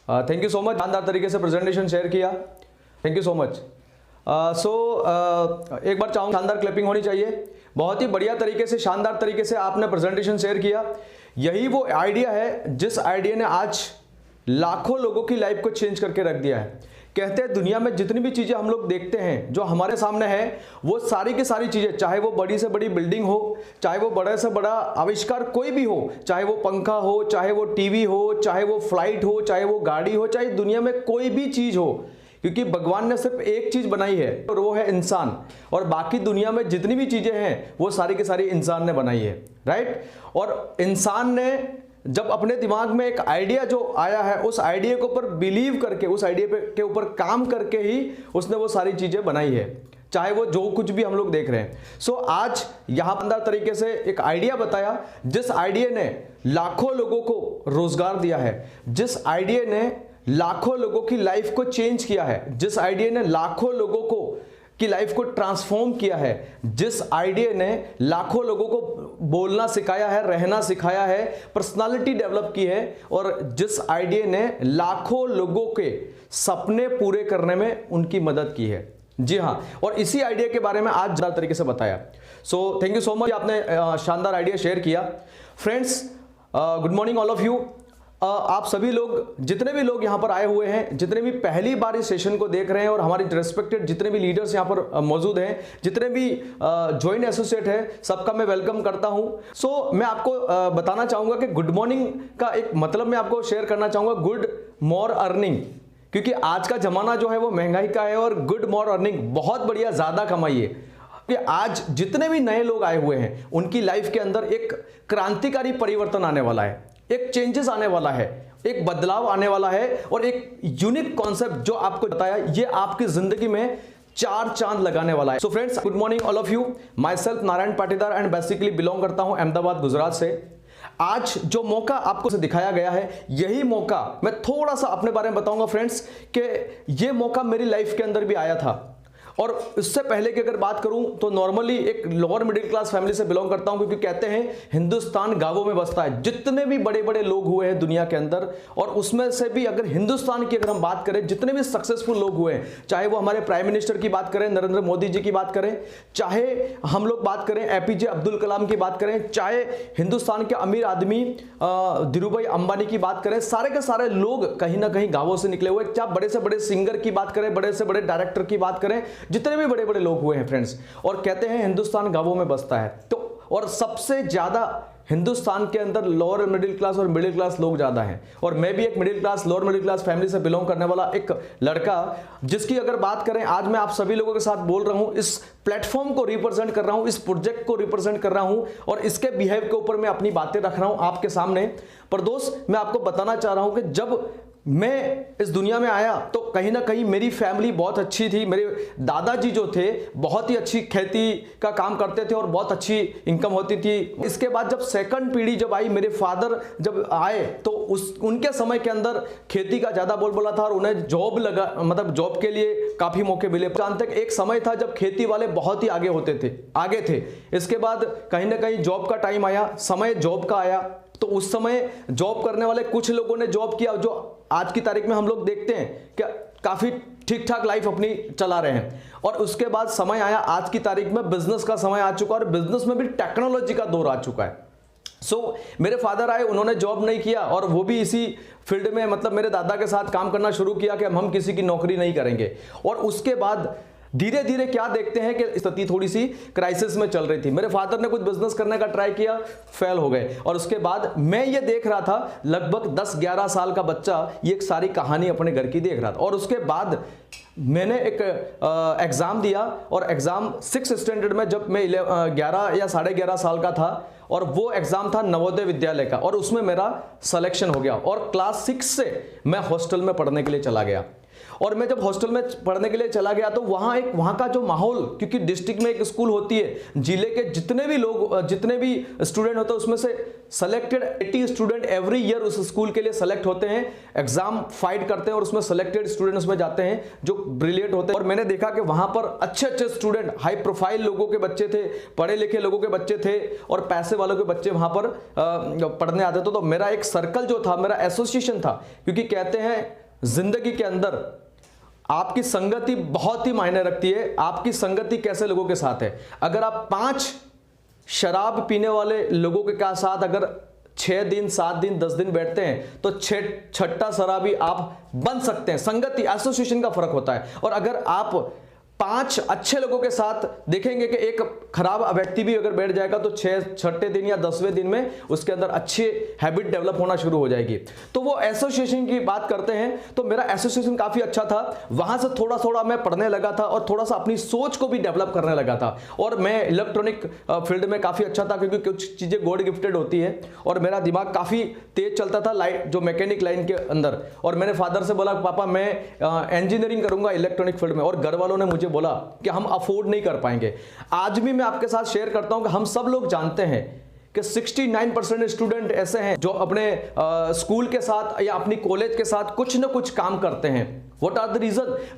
Thank you so much, शानदार तरीके से प्रेजेंटेशन शेयर किया, थैंक यू सो मच। एक बार चाहूँ शानदार क्लैपिंग होनी चाहिए। बहुत ही बढ़िया तरीके से, शानदार तरीके से आपने प्रेजेंटेशन शेयर किया। यही वो आइडिया है जिस आइडिया ने आज लाखों लोगों की लाइफ को चेंज करके रख दिया है। कहते हैं दुनिया में जितनी भी चीजें हम लोग देखते हैं जो हमारे सामने है, वो सारी की सारी चीजें, चाहे वो बड़ी से बड़ी बिल्डिंग हो, चाहे वो बड़े से बड़ा आविष्कार कोई भी हो, चाहे वो पंखा हो, चाहे वो टीवी हो, चाहे वो फ्लाइट हो, चाहे वो गाड़ी हो, चाहे दुनिया में कोई भी चीज हो, क्योंकि भगवान ने सिर्फ एक चीज बनाई है और वो है इंसान। और बाकी दुनिया में जितनी भी चीजें हैं वो सारी की सारी इंसान ने बनाई है, राइट। और इंसान ने जब अपने दिमाग में एक आइडिया जो आया है, उस आइडिया के ऊपर बिलीव करके, उस आइडिया के ऊपर काम करके ही उसने वो सारी चीजें बनाई है, चाहे वो जो कुछ भी हम लोग देख रहे हैं। सो आज यहां अंदर तरीके से एक आइडिया बताया जिस आइडिया ने लाखों लोगों को रोजगार दिया है, जिस आइडिया ने लाखों लोगों की लाइफ को चेंज किया है, जिस आइडिया ने लाखों लोगों को की लाइफ को ट्रांसफॉर्म किया है, जिस आइडिया ने लाखों लोगों को बोलना सिखाया है, रहना सिखाया है, पर्सनालिटी डेवलप की है, और जिस आइडिया ने लाखों लोगों के सपने पूरे करने में उनकी मदद की है। जी हाँ, और इसी आइडिया के बारे में आज ज़्यादा तरीके से बताया। So thank you so much, आपने शानदार आइडिया शेयर किया। Friends, good morning all of you. आप सभी लोग, जितने भी लोग यहाँ पर आए हुए हैं, जितने भी पहली बार इस सेशन को देख रहे हैं, और हमारे रिस्पेक्टेड जितने भी लीडर्स यहाँ पर मौजूद हैं, जितने भी ज्वाइंट एसोसिएट हैं, सबका मैं वेलकम करता हूँ। सो मैं आपको बताना चाहूँगा कि गुड मॉर्निंग का एक मतलब मैं आपको शेयर करना चाहूँगा, गुड मोर अर्निंग, क्योंकि आज का जमाना जो है वो महंगाई का है, और गुड मोर अर्निंग बहुत बढ़िया, ज़्यादा कमाइए। कि आज जितने भी नए लोग आए हुए हैं उनकी लाइफ के अंदर एक क्रांतिकारी परिवर्तन आने वाला है, एक चेंजेस आने वाला है, एक बदलाव आने वाला है, और एक यूनिक कॉन्सेप्ट जो आपको बताया, ये आपकी जिंदगी में चार चांद लगाने वाला है। So friends, good morning all of you. My self Narayan Patidar and basically belong करता हूं अहमदाबाद, गुजरात से। आज जो मौका आपको दिखाया गया है, यही मौका मैं थोड़ा सा अपने बारे में बताऊंगा फ्रेंड्स, कि ये मौका मेरी लाइफ के अंदर भी आया था। और इससे पहले की अगर बात करूं तो नॉर्मली एक लोअर मिडिल क्लास फैमिली से बिलोंग करता हूं, क्योंकि कहते हैं हिंदुस्तान गांवों में बसता है। जितने भी बड़े बड़े लोग हुए हैं दुनिया के अंदर, और उसमें से भी अगर हिंदुस्तान की अगर हम बात करें, जितने भी सक्सेसफुल लोग हुए हैं, चाहे वो हमारे प्राइम मिनिस्टर की बात करें, नरेंद्र मोदी जी की बात करें, चाहे हम लोग बात करें एपीजे अब्दुल कलाम की बात करें, चाहे हिंदुस्तान के अमीर आदमी धीरूभाई अंबानी की बात करें, सारे के सारे लोग कहीं ना कहीं गांवों से निकले हुए। चाहे बड़े से बड़े सिंगर की बात करें, बड़े से बड़े डायरेक्टर की बात करें, जितने भी बड़े बड़े लोग हुए हैं फ्रेंड्स, और कहते हैं हिंदुस्तान गांवों में बसता है। तो और सबसे ज्यादा हिंदुस्तान के अंदर लोअर मिडिल क्लास और मिडिल क्लास लोग ज्यादा हैं, और मैं भी एक middle class, lower middle class family से बिलोंग करने वाला एक लड़का, जिसकी अगर बात करें, आज मैं आप सभी लोगों के साथ बोल रहा हूं, इस प्लेटफॉर्म को रिप्रेजेंट कर रहा हूं, इस प्रोजेक्ट को रिप्रेजेंट कर रहा हूं, और इसके बिहेव के ऊपर मैं अपनी बातें रख रहा हूं आपके सामने। पर दोस्त, मैं आपको बताना चाह रहा हूं कि जब मैं इस दुनिया में आया तो कहीं ना कहीं मेरी फैमिली बहुत अच्छी थी। मेरे दादाजी जो थे बहुत ही अच्छी खेती का काम करते थे और बहुत अच्छी इनकम होती थी। इसके बाद जब सेकंड पीढ़ी जब आई, मेरे फादर जब आए, तो उनके समय के अंदर खेती का ज़्यादा बोलबाला था, और उन्हें जॉब लगा, मतलब जॉब के लिए काफ़ी मौके मिले। जानते हैं एक समय था जब खेती वाले बहुत ही आगे थे। इसके बाद कहीं ना कहीं जॉब का टाइम आया, समय जॉब का आया, तो उस समय जॉब करने वाले कुछ लोगों ने जॉब किया, जो आज की तारीख में हम लोग देखते हैं कि काफ़ी ठीक ठाक लाइफ अपनी चला रहे हैं। और उसके बाद समय आया, आज की तारीख में बिजनेस का समय आ चुका है, और बिजनेस में भी टेक्नोलॉजी का दौर आ चुका है। सो मेरे फादर आए, उन्होंने जॉब नहीं किया, और वो भी इसी फील्ड में, मतलब मेरे दादा के साथ काम करना शुरू किया कि हम किसी की नौकरी नहीं करेंगे। और उसके बाद धीरे धीरे क्या देखते हैं कि स्थिति थोड़ी सी क्राइसिस में चल रही थी। मेरे फादर ने कुछ बिजनेस करने का ट्राई किया, फेल हो गए, और उसके बाद मैं ये देख रहा था, लगभग 10-11 साल का बच्चा ये एक सारी कहानी अपने घर की देख रहा था। और उसके बाद मैंने एक एग्ज़ाम दिया, और एग्ज़ाम 6th स्टैंडर्ड में, जब मैं 11 या 11.5 साल का था, और वो एग्ज़ाम था नवोदय विद्यालय का, और उसमें मेरा सिलेक्शन हो गया, और क्लास 6 से मैं हॉस्टल में पढ़ने के लिए चला गया। और मैं जब हॉस्टल में पढ़ने के लिए चला गया तो वहाँ का जो माहौल, क्योंकि डिस्ट्रिक्ट में एक स्कूल होती है, जिले के जितने भी स्टूडेंट होते हैं उसमें से सेलेक्टेड 80 स्टूडेंट एवरी ईयर उस स्कूल के लिए सेलेक्ट होते हैं, एग्जाम फाइट करते हैं और उसमें सेलेक्टेड स्टूडेंट उसमें जाते हैं जो ब्रिलियंट होते हैं। और मैंने देखा कि वहां पर अच्छे स्टूडेंट, हाई प्रोफाइल लोगों के बच्चे थे, पढ़े लिखे लोगों के बच्चे थे और पैसे वालों के बच्चे वहां पर पढ़ने आते थे। तो मेरा एक सर्कल जो था, मेरा एसोसिएशन था, क्योंकि कहते हैं जिंदगी के अंदर आपकी संगति बहुत ही मायने रखती है। आपकी संगति कैसे लोगों के साथ है। अगर आप 5 शराब पीने वाले लोगों के साथ अगर 6 दिन 7 दिन 10 दिन बैठते हैं तो छठा शराबी आप बन सकते हैं। संगति, एसोसिएशन का फर्क होता है। और अगर आप 5 अच्छे लोगों के साथ देखेंगे कि एक खराब व्यक्ति भी अगर बैठ जाएगा तो छठे दिन या 10वें दिन में उसके अंदर अच्छी हैबिट डेवलप होना शुरू हो जाएगी। तो वो एसोसिएशन की बात करते हैं, तो मेरा एसोसिएशन काफी अच्छा था। वहां से थोड़ा मैं पढ़ने लगा था और थोड़ा सा अपनी सोच को भी डेवलप करने लगा था। और मैं इलेक्ट्रॉनिक फील्ड में काफी अच्छा था, क्योंकि कुछ चीजें गॉड गिफ्टेड होती है और मेरा दिमाग काफी तेज चलता था लाइट जो मैकेनिक लाइन के अंदर। और मैंने फादर से बोला पापा मैं इंजीनियरिंग करूंगा इलेक्ट्रॉनिक फील्ड में, और घर वालों ने मुझे बोला कि हम अफोर्ड नहीं कर पाएंगे। आज भी मैं आपके साथ शेयर करता हूं कि हम सब लोग जानते हैं कि 69% स्टूडेंट ऐसे हैं जो अपने स्कूल के साथ या अपनी कॉलेज के साथ कुछ ना कुछ काम करते हैं। What are the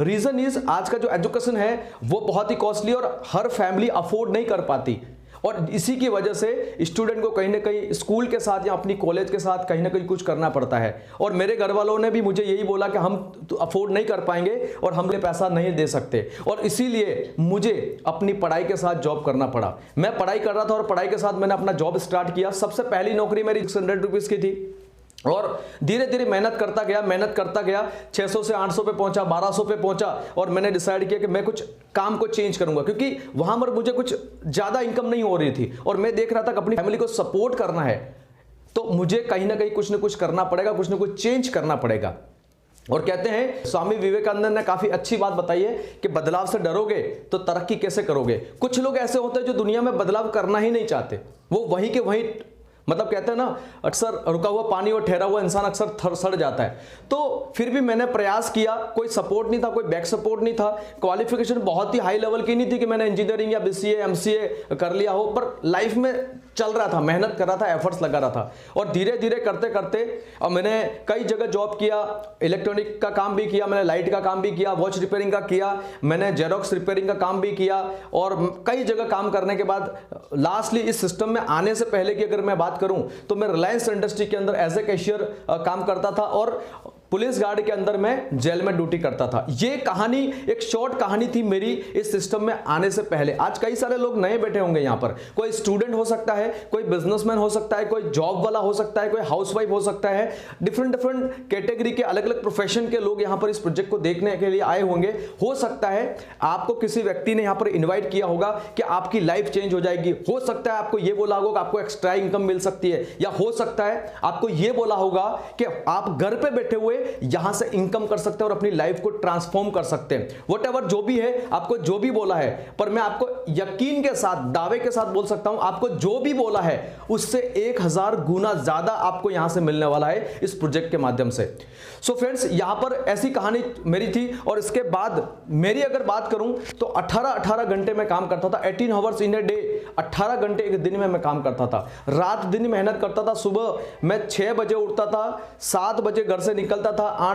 reason is आज का जो एजुकेशन है वो बहुत ही कॉस्टली और हर फैमिली अफोर्ड नहीं कर पाती। और इसी की वजह से स्टूडेंट को कहीं ना कहीं स्कूल के साथ या अपनी कॉलेज के साथ कहीं ना कहीं कुछ करना पड़ता है। और मेरे घर वालों ने भी मुझे यही बोला कि हम तो अफोर्ड नहीं कर पाएंगे और हमने पैसा नहीं दे सकते, और इसीलिए मुझे अपनी पढ़ाई के साथ जॉब करना पड़ा। मैं पढ़ाई कर रहा था और पढ़ाई के साथ मैंने अपना जॉब स्टार्ट किया। सबसे पहली नौकरी मेरी 600 रुपीज़ की थी और धीरे धीरे मेहनत करता गया 600 से 800 पे पहुंचा, 1200 पे पहुंचा। और मैंने डिसाइड किया कि मैं कुछ काम को चेंज करूंगा, क्योंकि वहां पर मुझे कुछ ज्यादा इनकम नहीं हो रही थी और मैं देख रहा था कि अपनी फैमिली को सपोर्ट करना है तो मुझे कहीं ना कहीं कुछ ना कुछ करना पड़ेगा, कुछ ना कुछ चेंज करना पड़ेगा। और कहते हैं स्वामी विवेकानंद ने काफी अच्छी बात बताई है कि बदलाव से डरोगे तो तरक्की कैसे करोगे। कुछ लोग ऐसे होते हैं जो दुनिया में बदलाव करना ही नहीं चाहते, वो वही के वही, मतलब कहते हैं ना अक्सर रुका हुआ पानी और ठहरा हुआ इंसान अक्सर सड़ जाता है। तो फिर भी मैंने प्रयास किया, कोई सपोर्ट नहीं था, कोई बैक सपोर्ट नहीं था, क्वालिफिकेशन बहुत ही हाई लेवल की नहीं थी कि मैंने इंजीनियरिंग या बीसीए एमसीए कर लिया हो, पर लाइफ में चल रहा था, मेहनत कर रहा था, एफर्ट्स लगा रहा था। और धीरे धीरे करते करते अब मैंने कई जगह जॉब किया, इलेक्ट्रॉनिक का काम भी किया, मैंने लाइट का काम भी किया, वॉच रिपेयरिंग का किया, मैंने जेरोक्स रिपेयरिंग का काम भी किया। और कई जगह काम करने के बाद लास्टली इस सिस्टम में आने से पहले की अगर मैं बात करूं तो मैं रिलायंस इंडस्ट्री के अंदर एज ए कैशियर काम करता था और पुलिस गार्ड के अंदर मैं जेल में ड्यूटी करता था। ये कहानी एक शॉर्ट कहानी थी मेरी इस सिस्टम में आने से पहले। आज कई सारे लोग नए बैठे होंगे यहाँ पर, कोई स्टूडेंट हो सकता है, कोई बिजनेसमैन हो सकता है, कोई जॉब वाला हो सकता है, कोई हाउसवाइफ हो सकता है, डिफरेंट कैटेगरी के अलग अलग प्रोफेशन के लोग यहाँ पर इस प्रोजेक्ट को देखने के लिए आए होंगे। हो सकता है आपको किसी व्यक्ति ने यहाँ पर इन्वाइट किया होगा कि आपकी लाइफ चेंज हो जाएगी, हो सकता है आपको ये बोला होगा कि आपको एक्स्ट्रा इनकम मिल सकती है, या हो सकता है आपको ये बोला होगा कि आप घर पे बैठे हुए यहां से इनकम कर सकते हैं और अपनी लाइफ को ट्रांसफॉर्म कर सकते हैं। व्हाटएवर जो भी है, आपको जो भी बोला है, पर मैं आपको यकीन के साथ, दावे के साथ बोल सकता हूं, आपको जो भी बोला है उससे 1000 गुना ज्यादा आपको यहां से मिलने वाला है इस प्रोजेक्ट के माध्यम से। सो फ्रेंड्स, यहां पर ऐसी कहानी मेरी थी। और इसके बाद मेरी अगर बात करूं तो 18 घंटे में काम करता था, 18 आवर्स इन ए डे, 18 घंटे एक दिन में मैं काम करता था, रात दिन मेहनत करता था। सुबह मैं 6 बजे उठता था, 7 बजे घर से निकलता था,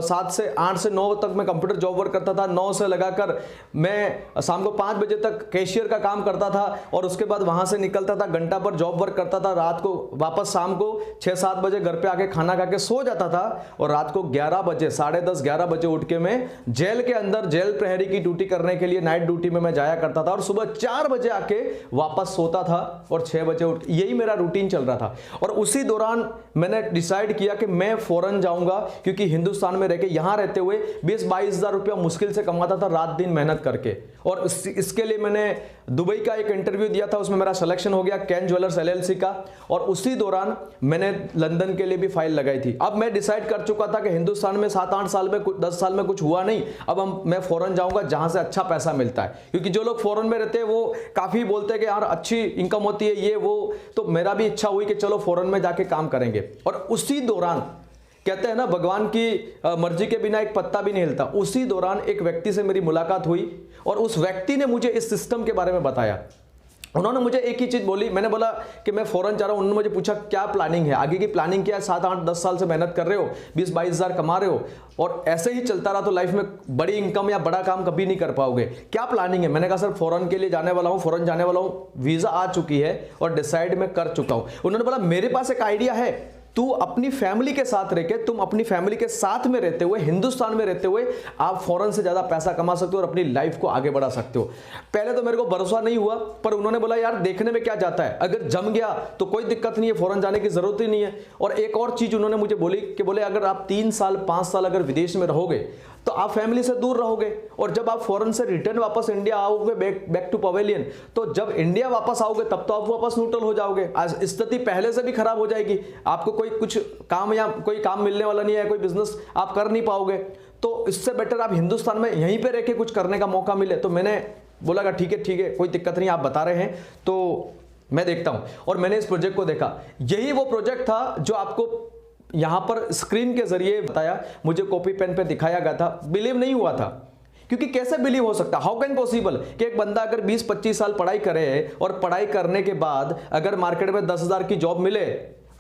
7 से 8 से 9 तक मैं कंप्यूटर जॉब वर्क करता था, 9 से लगाकर मैं शाम को 5 बजे तक कैशियर का काम करता था और उसके बाद वहां से निकलता था, घंटा पर जॉब वर्क करता था, रात को वापस शाम को 6-7 बजे घर पे आके खाना खा के सो जाता था और रात को 11 बजे 10:30-11 बजे उठ के मैं जेल के अंदर जेल प्रहरी की ड्यूटी करने के लिए नाइट ड्यूटी में मैं जाया करता था और सुबह 4 बजे आके वापस सोता था और 6 बजे उठ, यही मेरा रूटीन चल रहा था। और उसी दौरान मैंने डिसाइड किया कि मैं फॉरेन जाऊंगा, क्योंकि हिंदुस्तान में रहकर यहां रहते हुए 20-22 हजार रुपया मुश्किल से कमाता था रात दिन मेहनत करके। और इसके लिए मैंने दुबई का एक इंटरव्यू दिया था, उसमें मेरा सिलेक्शन हो गया कैन ज्वेलर्स LLC का, और उसी दौरान मैंने लंदन के लिए भी फाइल लगाई थी। अब मैं डिसाइड कर चुका था कि हिंदुस्तान में 7-8 साल में 10 साल में कुछ हुआ नहीं, अब मैं फॉरेन जाऊंगा जहां से अच्छा पैसा मिलता है, क्योंकि जो लोग फॉरेन में रहते हैं वो काफी बोलते हैं कि यार अच्छी इनकम होती है ये वो। तो मेरा भी इच्छा हुई कि चलो फॉरेन में जाके काम करेंगे। और उसी दौरान कहते हैं ना, भगवान की मर्जी के बिना एक पत्ता भी नहीं हिलता। उसी दौरान एक व्यक्ति से मेरी मुलाकात हुई और उस व्यक्ति ने मुझे इस सिस्टम के बारे में बताया। उन्होंने मुझे एक ही चीज बोली, मैंने बोला कि मैं फॉरेन जा रहा हूं। उन्होंने मुझे पूछा क्या प्लानिंग है, आगे की प्लानिंग क्या है? 7, 8, 10 साल से मेहनत कर रहे हो, 20-22 हज़ार कमा रहे हो और ऐसे ही चलता रहा तो लाइफ में बड़ी इनकम या बड़ा काम कभी नहीं कर पाओगे, क्या प्लानिंग है? मैंने कहा सर फॉरेन के लिए जाने वाला हूं, फॉरेन जाने वाला हूं, वीजा आ चुकी है और डिसाइड मैं कर चुका हूं। उन्होंने बोला मेरे पास एक आइडिया है, तू अपनी फैमिली के साथ रह के, तुम अपनी फैमिली के साथ में रहते हुए, हिंदुस्तान में रहते हुए आप फॉरेन से ज्यादा पैसा कमा सकते हो और अपनी लाइफ को आगे बढ़ा सकते हो। पहले तो मेरे को भरोसा नहीं हुआ, पर उन्होंने बोला यार देखने में क्या जाता है, अगर जम गया तो कोई दिक्कत नहीं है, फॉरेन जाने की जरूरत ही नहीं है। और एक और चीज उन्होंने मुझे बोली कि बोले अगर आप 3 साल 5 साल अगर विदेश में रहोगे तो आप फैमिली से दूर रहोगे और जब आप फॉरेन से रिटर्न वापस इंडिया आओगे, बैक टू पवेलियन, तो जब इंडिया वापस आओगे तब तो आप वापस न्यूट्रल हो जाओगे, स्थिति पहले से भी खराब हो जाएगी, आपको कोई कुछ काम या कोई काम मिलने वाला नहीं है, कोई बिजनेस आप कर नहीं पाओगे। तो इससे बेटर आप हिंदुस्तान में यहीं पे रह के कुछ करने का मौका मिले। तो मैंने बोला ठीक है कोई दिक्कत नहीं, आप बता रहे हैं तो मैं देखता हूं। और मैंने इस प्रोजेक्ट को देखा, यही वो प्रोजेक्ट था जो आपको यहां पर स्क्रीन के जरिए बताया, मुझे कॉपी पेन पे दिखाया गया था। बिलीव नहीं हुआ था, क्योंकि कैसे बिलीव हो सकता, हाउ कैन पॉसिबल कि एक बंदा अगर 20-25 साल पढ़ाई करे और पढ़ाई करने के बाद अगर मार्केट में 10,000 की जॉब मिले।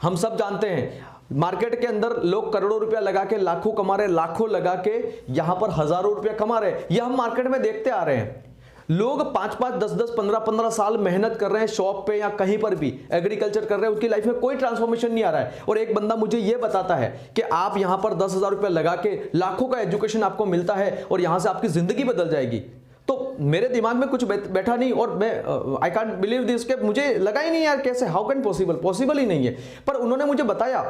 हम सब जानते हैं मार्केट के अंदर लोग करोड़ों रुपया लगा के लाखों कमा रहे, लाखों लगा के यहां पर हजारों रुपया कमा रहे। यह हम मार्केट में देखते आ रहे हैं। लोग 5-5, 10-10, 15-15 साल मेहनत कर रहे हैं शॉप पे या कहीं पर भी एग्रीकल्चर कर रहे हैं, उसकी लाइफ में कोई ट्रांसफॉर्मेशन नहीं आ रहा है। और एक बंदा मुझे ये बताता है कि आप यहां पर 10,000 रुपया लगा के लाखों का एजुकेशन आपको मिलता है और यहां से आपकी जिंदगी बदल जाएगी। तो मेरे दिमाग में कुछ बैठा नहीं और मैं आई कांट बिलीव दिस, के मुझे लगा ही नहीं यार कैसे, हाउ कैन पॉसिबल ही नहीं है। पर उन्होंने मुझे बताया,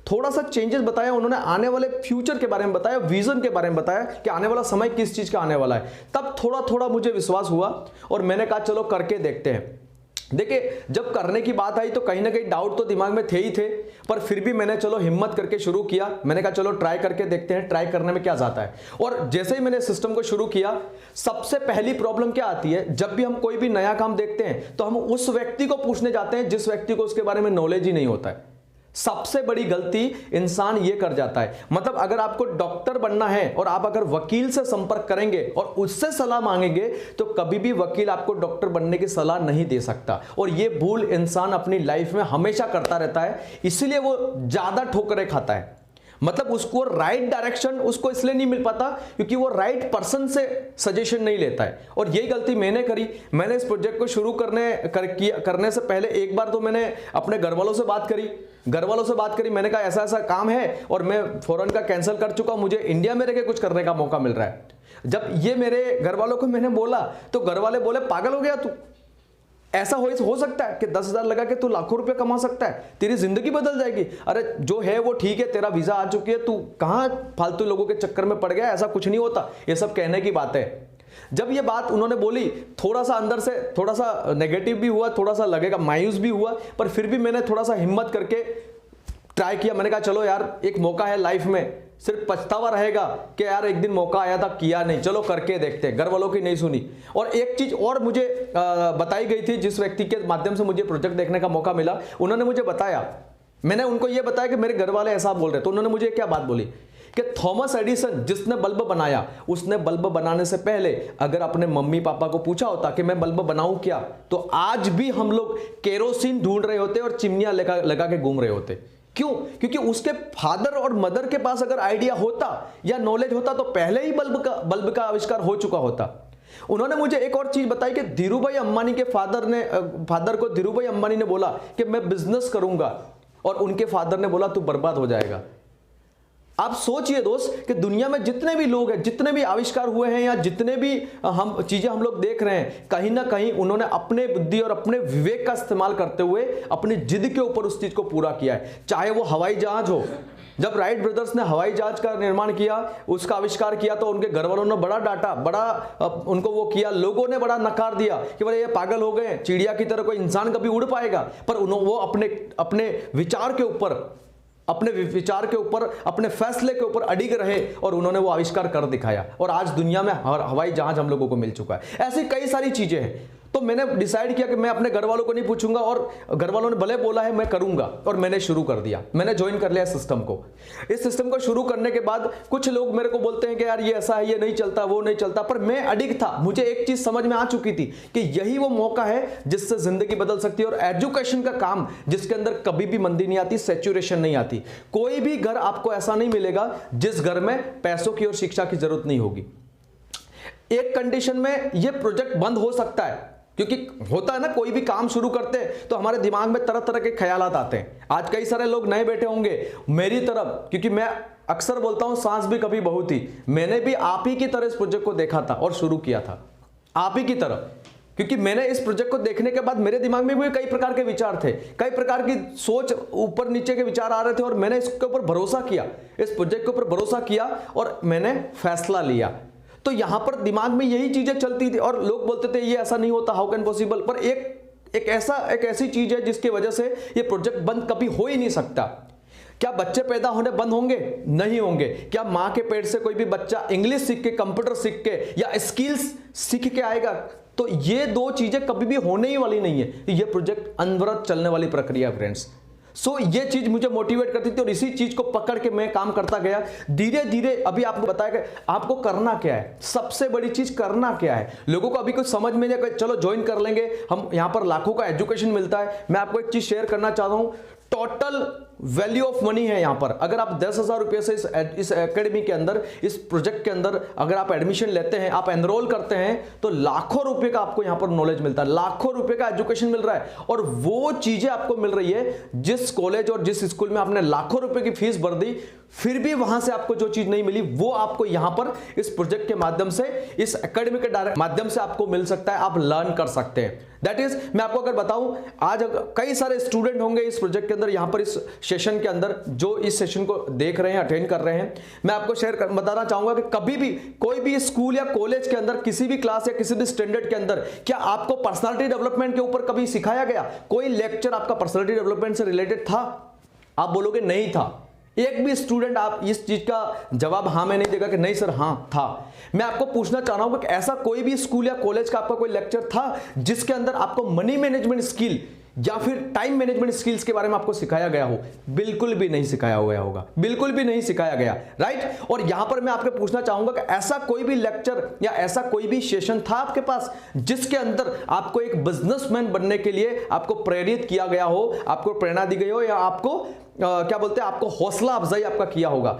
थोड़ा सा चेंजेस बताया, उन्होंने आने वाले फ्यूचर के बारे में बताया, विजन के बारे में बताया कि आने वाला समय किस चीज का आने वाला है। तब थोड़ा थोड़ा मुझे विश्वास हुआ और मैंने कहा चलो करके देखते हैं। देखिए जब करने की बात आई तो कहीं ना कहीं डाउट तो दिमाग में थे ही थे, पर फिर भी मैंने चलो हिम्मत करके शुरू किया। मैंने कहा चलो ट्राई करके देखते हैं, ट्राई करने में क्या जाता है। और जैसे ही मैंने सिस्टम को शुरू किया, सबसे पहली प्रॉब्लम क्या आती है, जब भी हम कोई भी नया काम देखते हैं तो हम उस व्यक्ति को पूछने जाते हैं जिस व्यक्ति को उसके बारे में नॉलेज ही नहीं होता है। सबसे बड़ी गलती इंसान ये कर जाता है। मतलब अगर आपको डॉक्टर बनना है और आप अगर वकील से संपर्क करेंगे और उससे सलाह मांगेंगे तो कभी भी वकील आपको डॉक्टर बनने की सलाह नहीं दे सकता। और ये भूल इंसान अपनी लाइफ में हमेशा करता रहता है, इसलिए वो ज्यादा ठोकरें खाता है। मतलब उसको राइट डायरेक्शन उसको इसलिए नहीं मिल पाता क्योंकि वो राइट पर्सन से सजेशन नहीं लेता है। और यही गलती मैंने करी। मैंने इस प्रोजेक्ट को शुरू करने से पहले एक बार तो मैंने अपने घर वालों से बात करी। मैंने कहा ऐसा ऐसा काम है और मैं फॉरेन का कैंसिल कर चुका हूं, मुझे इंडिया में रह के कुछ करने का मौका मिल रहा है। जब ये मेरे घर वालों को मैंने बोला तो घर वाले बोले पागल हो गया तू, ऐसा हो सकता है कि 10,000 लगा के तू लाखों रुपए कमा सकता है, तेरी जिंदगी बदल जाएगी। अरे जो है वो ठीक है, तेरा वीजा आ चुकी है, तू कहां फालतू लोगों के चक्कर में पड़ गया, ऐसा कुछ नहीं होता, ये सब कहने की बात है। जब ये बात उन्होंने बोली थोड़ा सा अंदर से थोड़ा सा नेगेटिव भी हुआ, थोड़ा सा लगेगा मायूस भी हुआ, पर फिर भी मैंने थोड़ा सा हिम्मत करके ट्राई किया। मैंने कहा चलो यार एक मौका है लाइफ में, सिर्फ पछतावा रहेगा कि यार एक दिन मौका आया था किया नहीं, चलो करके देखते। घर वालों की नहीं सुनी। और एक चीज और मुझे बताई गई थी, जिस व्यक्ति के माध्यम से मुझे प्रोजेक्ट देखने का मौका मिला, उन्होंने मुझे बताया, मैंने उनको यह बताया कि मेरे घर वाले ऐसा बोल रहे, तो उन्होंने मुझे क्या बात बोली कि थॉमस एडिसन जिसने बल्ब बनाया, उसने बल्ब बनाने से पहले अगर अपने मम्मी पापा को पूछा होता कि मैं बल्ब बनाऊं क्या, तो आज भी हम लोग केरोसिन ढूंढ रहे होते और चिमनियां लगा के घूम रहे होते। क्यों? क्योंकि उसके फादर और मदर के पास अगर आइडिया होता या नॉलेज होता तो पहले ही बल्ब का आविष्कार हो चुका होता। उन्होंने मुझे एक और चीज बताई कि धीरूभाई अंबानी के फादर को धीरूभाई अंबानी ने बोला कि मैं बिजनेस करूंगा और उनके फादर ने बोला तू बर्बाद हो जाएगा। आप सोचिए दोस्त कि दुनिया में जितने भी लोग हैं, जितने भी आविष्कार हुए हैं या जितने भी चीजें हम लोग देख रहे हैं, कहीं ना कहीं उन्होंने अपने बुद्धि और अपने विवेक का इस्तेमाल करते हुए अपनी जिद के ऊपर उस चीज को पूरा किया है। चाहे वो हवाई जहाज हो, जब राइट ब्रदर्स ने हवाई जहाज का निर्माण किया, उसका आविष्कार किया, तो उनके घर वालों ने बड़ा डांटा, बड़ा उनको वो किया, लोगों ने बड़ा नकार दिया कि बोले ये पागल हो गए, चिड़िया की तरह कोई इंसान कभी उड़ पाएगा। पर वो अपने विचार के ऊपर अपने फैसले के ऊपर अडिग रहे और उन्होंने वो आविष्कार कर दिखाया। और आज दुनिया में हवाई जहाज हम लोगों को मिल चुका है। ऐसी कई सारी चीजें हैं। तो मैंने डिसाइड किया कि मैं अपने घर वालों को नहीं पूछूंगा, और घर वालों ने भले बोला है मैं करूंगा, और मैंने शुरू कर दिया, मैंने ज्वाइन कर लिया सिस्टम को। इस सिस्टम को शुरू करने के बाद कुछ लोग मेरे को बोलते हैं कि यार ये ऐसा है, ये नहीं चलता, वो नहीं चलता, पर मैं अडिक्ट था। मुझे एक चीज समझ में आ चुकी थी कि यही वो मौका है जिससे जिंदगी बदल सकती है। और एजुकेशन का काम जिसके अंदर कभी भी मंदी नहीं आती, सैचुरेशन नहीं आती। कोई भी घर आपको ऐसा नहीं मिलेगा जिस घर में पैसों की और शिक्षा की जरूरत नहीं होगी। एक कंडीशन में ये प्रोजेक्ट बंद हो सकता है, क्योंकि होता है ना, कोई भी काम शुरू करते हैं तो हमारे दिमाग में तरह तरह के ख्यालात आते हैं। आज कई सारे लोग नए बैठे होंगे मेरी तरफ, क्योंकि मैं अक्सर बोलता हूं सांस भी कभी बहू थी। मैंने भी आप ही की तरह इस प्रोजेक्ट को देखा था और शुरू किया था, आप ही की तरह। क्योंकि मैंने इस प्रोजेक्ट को देखने के बाद मेरे दिमाग में भी कई प्रकार के विचार थे, कई प्रकार की सोच, ऊपर नीचे के विचार आ रहे थे, और मैंने इसके ऊपर भरोसा किया, इस प्रोजेक्ट के ऊपर भरोसा किया और मैंने फैसला लिया। तो यहां पर दिमाग में यही चीजें चलती थी, और लोग बोलते थे ये ऐसा नहीं होता, हाउ कैन पॉसिबल। पर एक ऐसी चीज है जिसकी वजह से ये प्रोजेक्ट बंद कभी हो ही नहीं सकता। क्या बच्चे पैदा होने बंद होंगे? नहीं होंगे। क्या मां के पेट से कोई भी बच्चा इंग्लिश सीख के, कंप्यूटर सीख के या स्किल्स सीख के आएगा? तो ये दो चीजें कभी भी होने ही वाली नहीं है। ये प्रोजेक्ट अनवरत चलने वाली प्रक्रिया है फ्रेंड्स। सो ये चीज मुझे मोटिवेट करती थी, और इसी चीज को पकड़ के मैं काम करता गया धीरे धीरे। अभी आपको बताया कि आपको करना क्या है, सबसे बड़ी चीज करना क्या है। लोगों को अभी कुछ समझ में नहीं, चलो ज्वाइन कर लेंगे, हम यहां पर लाखों का एजुकेशन मिलता है। मैं आपको एक चीज शेयर करना चाहता हूं, टोटल वैल्यू ऑफ मनी है यहां पर। अगर आप 10,000 रुपए से इस एकेडमी के अंदर, इस प्रोजेक्ट के अंदर अगर आप एडमिशन लेते हैं, आप एनरोल करते हैं, तो लाखों रुपए का आपको यहां पर नॉलेज मिलता है, लाखों रुपए का एजुकेशन मिल रहा है। और वो चीजें आपको मिल रही है जिस कॉलेज और जिस स्कूल में आपने लाखों रुपए की फीस भर दी, फिर भी वहां से आपको जो चीज नहीं मिली, वो आपको यहां पर इस प्रोजेक्ट के माध्यम से, इस एकेडमी के माध्यम से आपको मिल सकता है, आप लर्न कर सकते हैं। दैट इज, मैं आपको अगर बताऊं, आज कई सारे स्टूडेंट होंगे इस प्रोजेक्ट के अंदर, यहां पर इस सेशन के अंदर, जो इस सेशन को देख रहे हैं, अटेंड कर रहे हैं। मैं आपको बताना चाहूंगा कि कभी भी कोई भी स्कूल या कॉलेज के अंदर, किसी भी क्लास या किसी भी स्टैंडर्ड के अंदर, क्या आपको पर्सनालिटी डेवलपमेंट के ऊपर कभी सिखाया गया? कोई लेक्चर आपका पर्सनालिटी डेवलपमेंट से रिलेटेड था? आप बोलोगे नहीं था। एक भी स्टूडेंट आप इस चीज का जवाब हाँ में नहीं देगा कि नहीं सर हाँ था। मैं आपको पूछना चाह रहा हूं कि ऐसा कोई भी स्कूल या कॉलेज का आपका कोई लेक्चर था जिसके अंदर आपको मनी मैनेजमेंट स्किल या फिर टाइम मैनेजमेंट स्किल्स के बारे में आपको सिखाया गया हो? बिल्कुल भी नहीं सिखाया गया होगा, बिल्कुल भी नहीं सिखाया गया, राइट। और यहां पर मैं आपको पूछना चाहूंगा कि ऐसा कोई भी लेक्चर या ऐसा कोई भी सेशन था आपके पास जिसके अंदर आपको एक बिजनेसमैन बनने के लिए आपको प्रेरित किया गया हो, आपको प्रेरणा दी गई हो, या आपको क्या बोलते हैं, आपको हौसला अफजाई आपका किया होगा?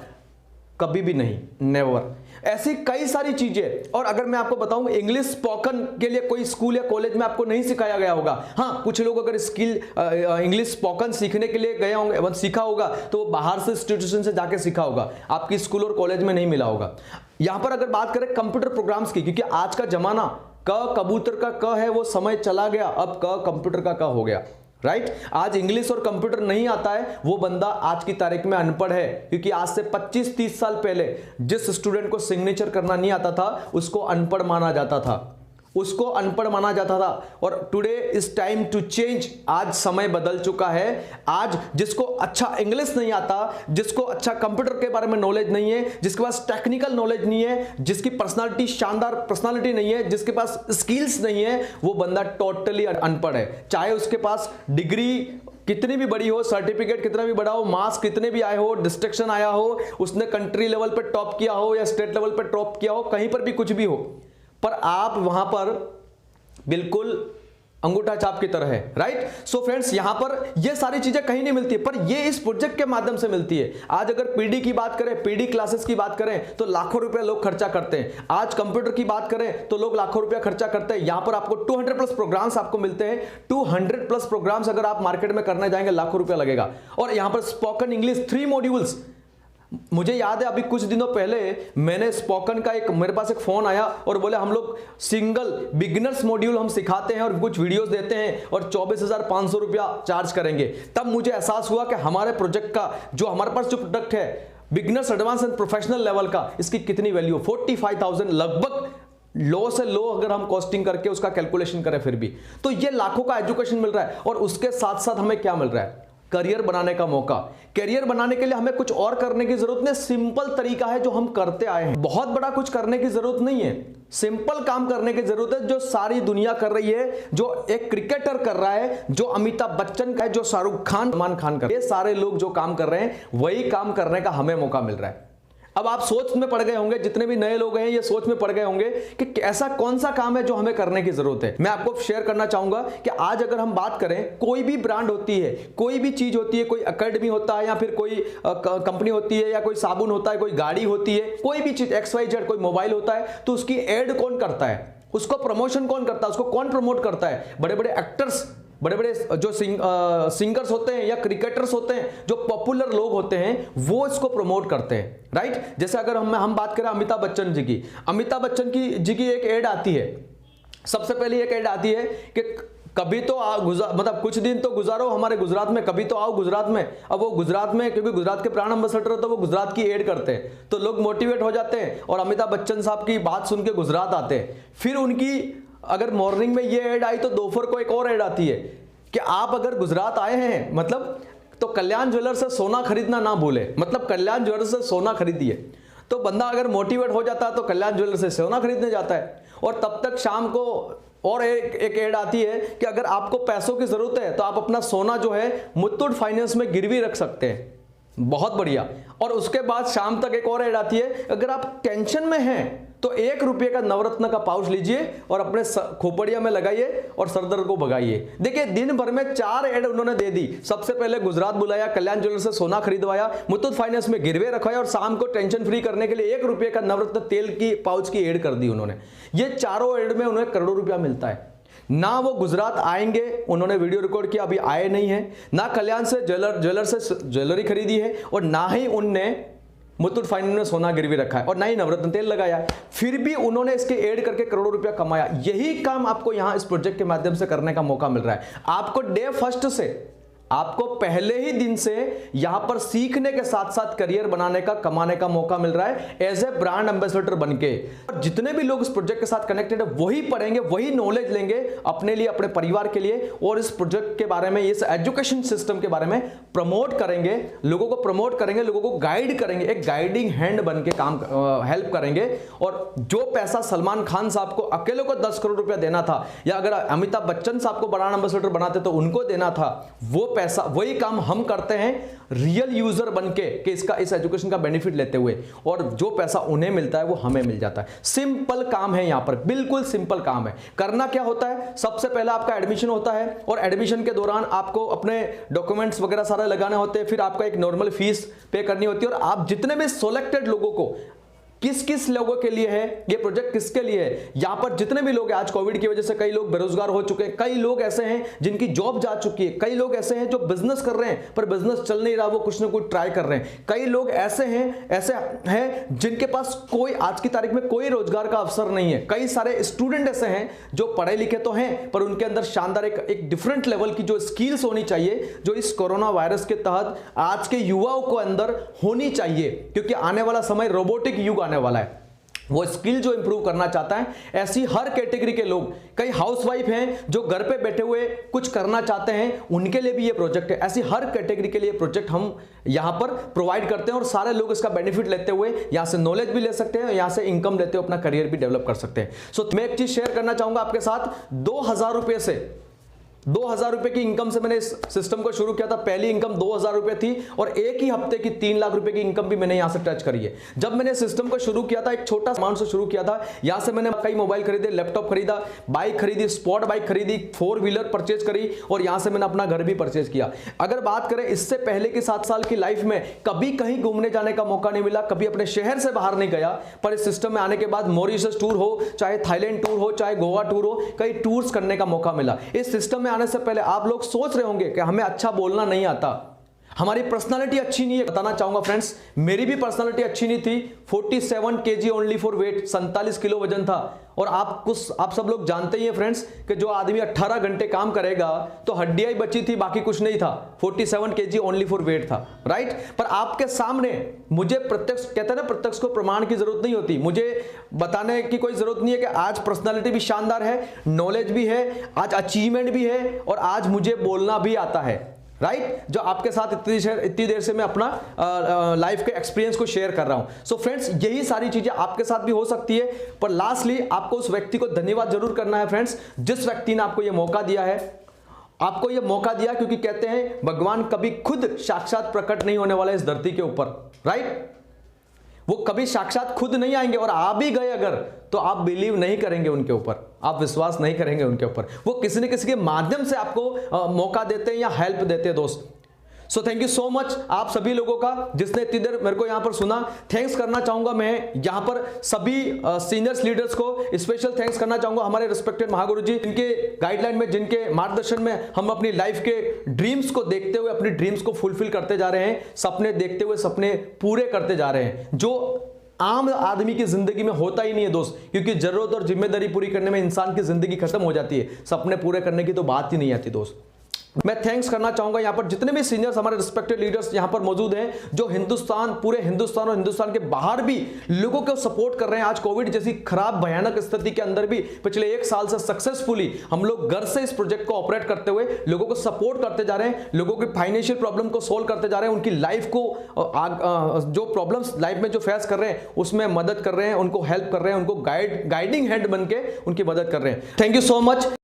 कभी भी नहीं, नेवर। ऐसी कई सारी चीजें। और अगर मैं आपको बताऊं, इंग्लिश स्पोकन के लिए कोई स्कूल या कॉलेज में आपको नहीं सिखाया गया होगा। हाँ, कुछ लोग अगर स्किल इंग्लिश स्पोकन सीखने के लिए गए होंगे, सीखा होगा, तो वो बाहर से इंस्टीट्यूशन से जाके सीखा होगा, आपकी स्कूल और कॉलेज में नहीं मिला होगा। यहां पर अगर बात करें कंप्यूटर प्रोग्राम्स की, क्योंकि आज का जमाना क कबूतर का क है, वो समय चला गया, अब क कंप्यूटर का क हो गया, राइट। आज इंग्लिश और कंप्यूटर नहीं आता है, वो बंदा आज की तारीख में अनपढ़ है। क्योंकि आज से 25-30 साल पहले जिस स्टूडेंट को सिग्नेचर करना नहीं आता था, उसको अनपढ़ माना जाता था, उसको अनपढ़ माना जाता था। और today is time to change. आज समय बदल चुका है। आज जिसको अच्छा इंग्लिश नहीं आता, जिसको अच्छा कंप्यूटर के बारे में नॉलेज नहीं है, जिसके पास टेक्निकल नॉलेज नहीं है, जिसकी पर्सनालिटी शानदार पर्सनालिटी नहीं है, जिसके पास स्किल्स नहीं है, वो बंदा टोटली अनपढ़ है। चाहे उसके पास डिग्री कितनी भी बड़ी हो, सर्टिफिकेट कितना भी बड़ा हो, मार्क्स कितने भी आए हो, डिस्ट्रिक्शन आया हो, उसने कंट्री लेवल पे टॉप किया हो या स्टेट लेवल पे टॉप किया हो, कहीं पर भी कुछ भी हो, पर आप वहां पर बिल्कुल अंगूठा छाप की तरह है, राइट। सो फ्रेंड्स, यहां पर ये सारी चीजें कहीं नहीं मिलती है, पर ये इस प्रोजेक्ट के माध्यम से मिलती है। आज अगर पीडी की बात करें, पीडी क्लासेस की बात करें, तो लाखों रुपए लोग खर्चा करते हैं। आज कंप्यूटर की बात करें तो लोग लाखों रुपया खर्चा करते हैं। यहां पर आपको 200+ प्रोग्राम्स आपको मिलते हैं। 200+ प्रोग्राम्स अगर आप मार्केट में करने जाएंगे, लाखों रुपया लगेगा। और यहां पर स्पोकन इंग्लिश 3 मॉड्यूल्स, मुझे याद है अभी कुछ दिनों पहले मैंने स्पोकन का मेरे पास एक फोन आया और बोले हम लोग सिंगल बिगिनर्स मॉड्यूल हम सिखाते हैं और कुछ वीडियोस देते हैं और 24,500 रुपया चार्ज करेंगे। तब मुझे एहसास हुआ कि हमारे प्रोजेक्ट का, जो हमारे पास जो प्रोडक्ट है beginners advance and professional level का, इसकी कितनी वैल्यू, 45,000 लगभग, लो से लो अगर हम कॉस्टिंग करके उसका कैलकुलेशन करें फिर भी, तो ये लाखों का एजुकेशन मिल रहा है। और उसके साथ साथ हमें क्या मिल रहा है? करियर बनाने का मौका। करियर बनाने के लिए हमें कुछ और करने की जरूरत नहीं, सिंपल तरीका है जो हम करते आए हैं। बहुत बड़ा कुछ करने की जरूरत नहीं है, सिंपल काम करने की जरूरत है जो सारी दुनिया कर रही है, जो एक क्रिकेटर कर रहा है, जो अमिताभ बच्चन का है, जो शाहरुख खान, सलमान खान कर, ये सारे लोग जो काम कर रहे हैं वही काम करने का हमें मौका मिल रहा है। अब आप सोच में पड़ गए होंगे, जितने भी नए लोग हैं ये सोच में पड़ गए होंगे कि ऐसा कौन सा काम है जो हमें करने की जरूरत है। मैं आपको शेयर करना चाहूंगा कि आज अगर हम बात करें, कोई भी ब्रांड होती है, कोई भी चीज होती है, कोई एकेडमी होता है या फिर कोई कंपनी होती है या कोई साबुन होता है, कोई गाड़ी होती है, कोई भी चीज XYZ, कोई मोबाइल होता है, तो उसकी एड कौन करता है, उसको प्रमोशन कौन करता है, उसको कौन प्रमोट करता है? बड़े बड़े एक्टर्स, बड़े बड़े जो सिंगर्स होते हैं या क्रिकेटर्स होते हैं, जो पॉपुलर लोग होते हैं, वो इसको प्रमोट करते हैं, राइट। जैसे अगर हम बात करें अमिताभ बच्चन जी की, अमिताभ बच्चन जी की एक एड आती है, सबसे पहले एक एड आती है कि कभी तो मतलब कुछ दिन तो गुजारो हमारे गुजरात में, कभी तो आओ गुजरात में। अब वो गुजरात में, क्योंकि गुजरात के ब्रांड एम्बेसडर है तो वो गुजरात की एड करते हैं, तो लोग मोटिवेट हो जाते हैं और अमिताभ बच्चन साहब की बात सुन के गुजरात आते हैं। फिर उनकी अगर मॉर्निंग में ये ऐड आई तो दोपहर को एक और ऐड आती है कि आप अगर गुजरात आए हैं मतलब तो कल्याण ज्वेलर्स से सोना खरीदना ना भूले, मतलब कल्याण ज्वेलर्स से सोना खरीदिए। तो बंदा अगर मोटिवेट हो जाता है तो कल्याण ज्वेलर्स से सोना खरीदने जाता है। और तब तक शाम को और एक ऐड आती है कि अगर आपको पैसों की जरूरत है तो आप अपना सोना जो है मुथूट फाइनेंस में गिरवी रख सकते हैं। बहुत बढ़िया। और उसके बाद शाम तक एक और ऐड आती है, अगर आप टेंशन में हैं तो 1 रुपये का नवरत्न का पाउच लीजिए और अपने खोपड़िया में लगाइए और सरदर्द को भगाइए। देखिए दिन भर में 4 ऐड उन्होंने दे दी। सबसे पहले गुजरात बुलाया, कल्याण ज्वेलर्स से सोना खरीदवाया, मुथूट फाइनेंस में गिरवे रखवाया और शाम को टेंशन फ्री करने के लिए 1 रुपये का नवरत्न तेल की पाउच की ऐड कर दी उन्होंने। ये चारों ऐड में उन्हें करोड़ों रुपया मिलता है। ना वो गुजरात आएंगे, उन्होंने वीडियो रिकॉर्ड किया, अभी आए नहीं है, ना कल्याण से ज्वेलर से ज्वेलरी खरीदी है और ना ही उनने मुथूट फाइनेंस में सोना गिरवी रखा है और ना ही नवरत्न तेल लगाया है। फिर भी उन्होंने इसके ऐड करके करोड़ों रुपया कमाया। यही काम आपको यहां इस प्रोजेक्ट के माध्यम से करने का मौका मिल रहा है। आपको डे फर्स्ट से, आपको पहले ही दिन से यहां पर सीखने के साथ साथ करियर बनाने का, कमाने का मौका मिल रहा है एज ए ब्रांड एम्बेसडर बनके। और जितने भी लोग इस प्रोजेक्ट के साथ कनेक्टेड है वही पढ़ेंगे, वही नॉलेज लेंगे अपने लिए, अपने परिवार के लिए, और इस प्रोजेक्ट के बारे में, इस एजुकेशन सिस्टम के बारे में प्रमोट करेंगे, लोगों को प्रमोट करेंगे, लोगों को गाइड करेंगे, एक गाइडिंग हैंड बन के काम हेल्प करेंगे। और जो पैसा सलमान खान साहब को अकेले को 10 करोड़ रुपया देना था, या अगर अमिताभ बच्चन साहब को ब्रांड एम्बेसडर बनाते तो उनको देना था, वो पैसा, वही काम हम करते हैं रियल यूजर बनके कि इस एजुकेशन का बेनिफिट लेते हुए, और जो पैसा उन्हें मिलता है वो हमें मिल जाता है। सिंपल काम है, यहां पर बिल्कुल सिंपल काम है। करना क्या होता है, सबसे पहले आपका एडमिशन होता है और एडमिशन के दौरान आपको अपने डॉक्यूमेंट्स वगैरह सारे लगाने होते हैं, फिर आपका एक नॉर्मल फीस पे करनी होती है, और आप जितने भी सिलेक्टेड लोगों को, किस किस लोगों के लिए है ये प्रोजेक्ट, किसके लिए है, यहां पर जितने भी लोग, आज कोविड की वजह से कई लोग बेरोजगार हो चुके हैं, कई लोग ऐसे हैं जिनकी जॉब जा चुकी है, कई लोग ऐसे हैं जो बिजनेस कर रहे हैं पर बिजनेस चल नहीं रहा, वो कुछ ना कुछ ट्राई कर रहे हैं, कई लोग ऐसे हैं जिनके पास कोई आज की तारीख में कोई रोजगार का अवसर नहीं है, कई सारे स्टूडेंट ऐसे हैं जो पढ़े लिखे तो हैं पर उनके अंदर शानदार एक डिफरेंट लेवल की जो स्किल्स होनी चाहिए, जो इस कोरोना वायरस के तहत आज के युवाओं को अंदर होनी चाहिए, क्योंकि आने वाला समय रोबोटिक युग आने वाला है। वो स्किल जो इंप्रूव करना चाहता है, ऐसी हर कैटेगरी के लोग, कई हाउसवाइफ हैं जो घर पे बैठे हुए कुछ करना चाहते हैं, उनके लिए भी ये प्रोजेक्ट है। ऐसी हर कैटेगरी के लिए प्रोजेक्ट हम यहां पर प्रोवाइड करते हैं और सारे लोग इसका बेनिफिट लेते हुए यहां से नॉलेज भी ले सकते हैं, यहां से इनकम लेते हुए अपना करियर भी डेवलप कर सकते हैं। सो मैं एक चीज शेयर करना चाहूंगा आपके साथ, 2000 रुपए से, 2000 रुपए की इनकम से मैंने इस सिस्टम को शुरू किया था। पहली इनकम 2000 रुपए थी और एक ही हफ्ते की 3 लाख रुपए की इनकम भी मैंने यहां से टच करी है। जब मैंने सिस्टम को शुरू किया था, एक छोटा अमाउंट से शुरू किया था, यहां से मैंने कई मोबाइल खरीदे, लैपटॉप खरीदा, बाइक खरीदी, स्पोर्ट बाइक खरीदी, 4 व्हीलर परचेज करी और यहां से मैंने अपना घर भी परचेज किया। अगर बात करें इससे पहले की 7 साल की लाइफ में, कभी कहीं घूमने जाने का मौका नहीं मिला, कभी अपने शहर से बाहर नहीं गया, पर इस सिस्टम में आने के बाद मॉरिशस टूर हो, चाहे थाईलैंड टूर हो, चाहे गोवा टूर हो, कई टूर्स करने का मौका मिला। इस सिस्टम में आने से पहले आप लोग सोच रहे होंगे कि हमें अच्छा बोलना नहीं आता, हमारी पर्सनालिटी अच्छी नहीं है। बताना चाहूंगा फ्रेंड्स, मेरी भी पर्सनालिटी अच्छी नहीं थी। 47 kg only for wait, 47 kilo वजन था। और आप सब लोग जानते ही हैं फ्रेंड्स कि जो आदमी 18 घंटे काम करेगा तो हड्डियां ही बची थी, बाकी कुछ नहीं था। 47 kg ओनली फॉर वेट था, राइट। पर आपके सामने मुझे प्रत्यक्ष, कहते हैं ना, प्रत्यक्ष को प्रमाण की जरूरत नहीं होती, मुझे बताने की कोई जरूरत नहीं है कि आज पर्सनालिटी भी शानदार है, नॉलेज भी है, आज अचीवमेंट भी है और आज मुझे बोलना भी आता है। राइट, जो आपके साथ इतनी देर से मैं अपना लाइफ के एक्सपीरियंस को शेयर कर रहा हूं। सो फ्रेंड्स, यही सारी चीजें आपके साथ भी हो सकती है, पर लास्टली आपको उस व्यक्ति को धन्यवाद जरूर करना है फ्रेंड्स, जिस व्यक्ति ने आपको यह मौका दिया है। आपको यह मौका दिया क्योंकि कहते हैं भगवान कभी खुद साक्षात प्रकट नहीं होने वाला इस धरती के ऊपर, राइट। वो कभी साक्षात खुद नहीं आएंगे, और आ भी गए अगर तो आप बिलीव नहीं करेंगे उनके ऊपर, आप विश्वास नहीं करेंगे उनके ऊपर। वो किसी न किसी के माध्यम से आपको मौका देते हैं या हेल्प देते हैं दोस्त। So thank you so much आप सभी लोगों का जिसने इतनी देर मेरे को यहां पर सुना। थैंक्स करना चाहूंगा मैं यहां पर सभी सीनियर्स लीडर्स को, स्पेशल थैंक्स करना चाहूंगा हमारे रिस्पेक्टेड महागुरु जी, जिनके गाइडलाइन में, जिनके मार्गदर्शन में हम अपनी लाइफ के ड्रीम्स को देखते हुए अपनी ड्रीम्स को फुलफिल करते जा रहे हैं, सपने देखते हुए सपने पूरे करते जा रहे हैं, जो आम आदमी की जिंदगी में होता ही नहीं है दोस्त। क्योंकि जरूरत और जिम्मेदारी पूरी करने में इंसान की जिंदगी खत्म हो जाती है, सपने पूरे करने की तो बात ही नहीं आती दोस्त। मैं थैंक्स करना चाहूंगा यहाँ पर जितने भी सीनियर्स हमारे रिस्पेक्टेड लीडर्स यहाँ पर मौजूद हैं, जो हिंदुस्तान, पूरे हिंदुस्तान और हिंदुस्तान के बाहर भी लोगों को सपोर्ट कर रहे हैं। आज कोविड जैसी खराब भयानक स्थिति के अंदर भी पिछले 1 साल से सक्सेसफुली हम लोग घर से इस प्रोजेक्ट को ऑपरेट करते हुए लोगों को सपोर्ट करते जा रहे हैं, लोगों की फाइनेंशियल प्रॉब्लम को सोल्व करते जा रहे हैं, उनकी लाइफ को जो प्रॉब्लम्स लाइफ में जो फेस कर रहे हैं उसमें मदद कर रहे हैं, उनको हेल्प कर रहे हैं, उनको गाइडिंग हैंड बन के उनकी मदद कर रहे हैं। Thank you so much.